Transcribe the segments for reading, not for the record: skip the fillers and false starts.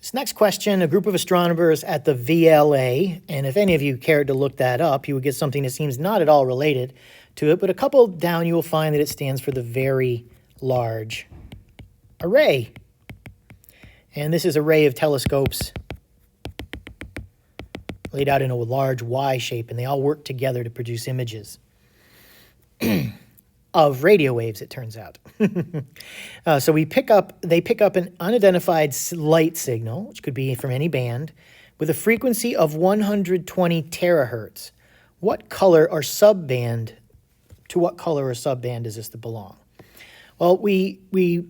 This next question, a group of astronomers at the VLA, and if any of you cared to look that up, you would get something that seems not at all related to it, but a couple down you will find that it stands for the Very Large Array. And this is an array of telescopes laid out in a large Y shape, and they all work together to produce images of radio waves, it turns out. So they pick up an unidentified light signal, which could be from any band, with a frequency of 120 terahertz. What color or subband, to what color or subband does this belong? Well, we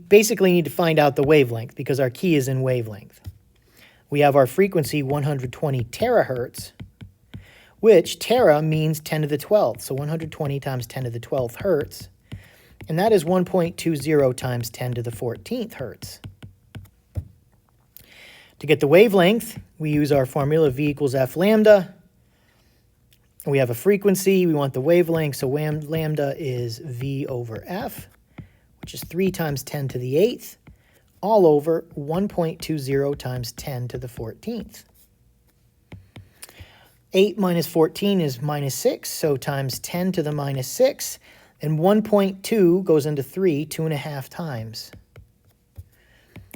basically need to find out the wavelength because our key is in wavelength. We have our frequency 120 terahertz, which tera means 10 to the 12th. So 120 times 10 to the 12th hertz. And that is 1.20 times 10 to the 14th hertz. To get the wavelength, we use our formula V equals F lambda. We have a frequency. We want the wavelength. So lambda is V over F, which is 3 times 10 to the 8th, all over 1.20 times 10 to the 14th. 8 minus 14 is minus 6, so times 10 to the minus 6. And 1.2 goes into 3, 2.5 times.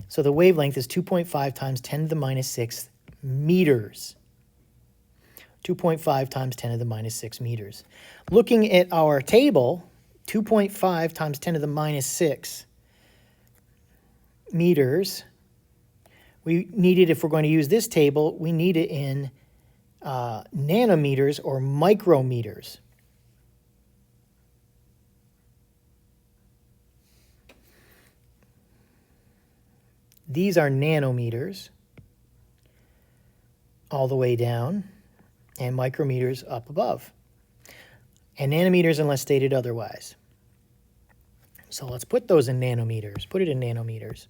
So the wavelength is 2.5 times 10 to the minus 6 meters. 2.5 times 10 to the minus 6 meters. Looking at our table, 2.5 times 10 to the minus 6 meters. We need it, if we're going to use this table, we need it in nanometers or micrometers. These are nanometers all the way down and micrometers up above. And nanometers unless stated otherwise. So let's put those in nanometers. Put it in nanometers.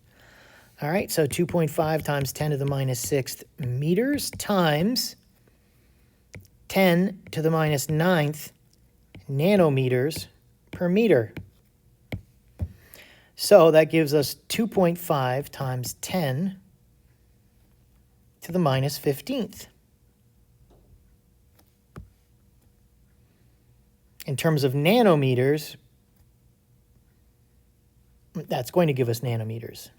All right, so 2.5 times 10 to the minus 6th meters times 10 to the minus 9th nanometers per meter. So that gives us 2.5 times 10 to the minus 15th. In terms of nanometers, that's going to give us nanometers.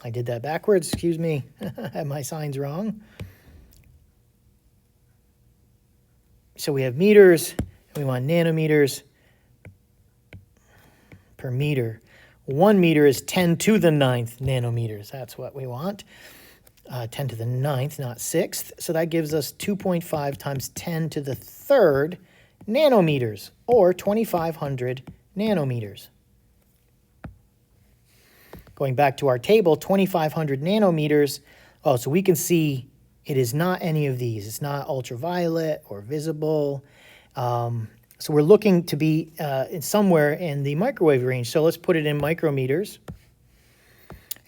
I did that backwards, excuse me. I have my signs wrong. So we have meters, and we want nanometers per meter. 1 meter is 10 to the 9th nanometers. That's what we want. 10 to the 9th, not 6th. So that gives us 2.5 times 10 to the 3rd nanometers, or 2,500 nanometers. Going back to our table, 2,500 nanometers. Oh, so we can see it is not any of these. It's not ultraviolet or visible. So we're looking to be somewhere in the microwave range. So let's put it in micrometers.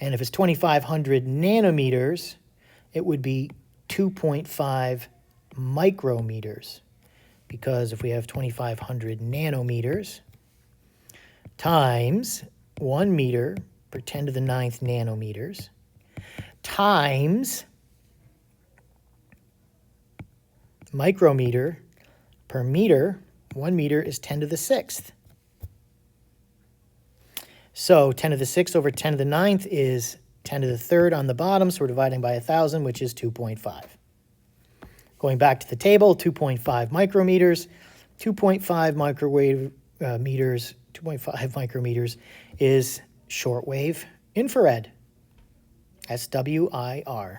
And if it's 2,500 nanometers, it would be 2.5 micrometers. Because if we have 2,500 nanometers times 1 meter per 10 to the 9th nanometers times micrometer per meter, 1 meter is 10 to the 6th. So 10 to the 6th over 10 to the 9th is 10 to the 3rd on the bottom, so we're dividing by 1,000, which is 2.5. Going back to the table, 2.5 micrometers, 2.5 microwave meters, 2.5 micrometers is shortwave infrared, SWIR.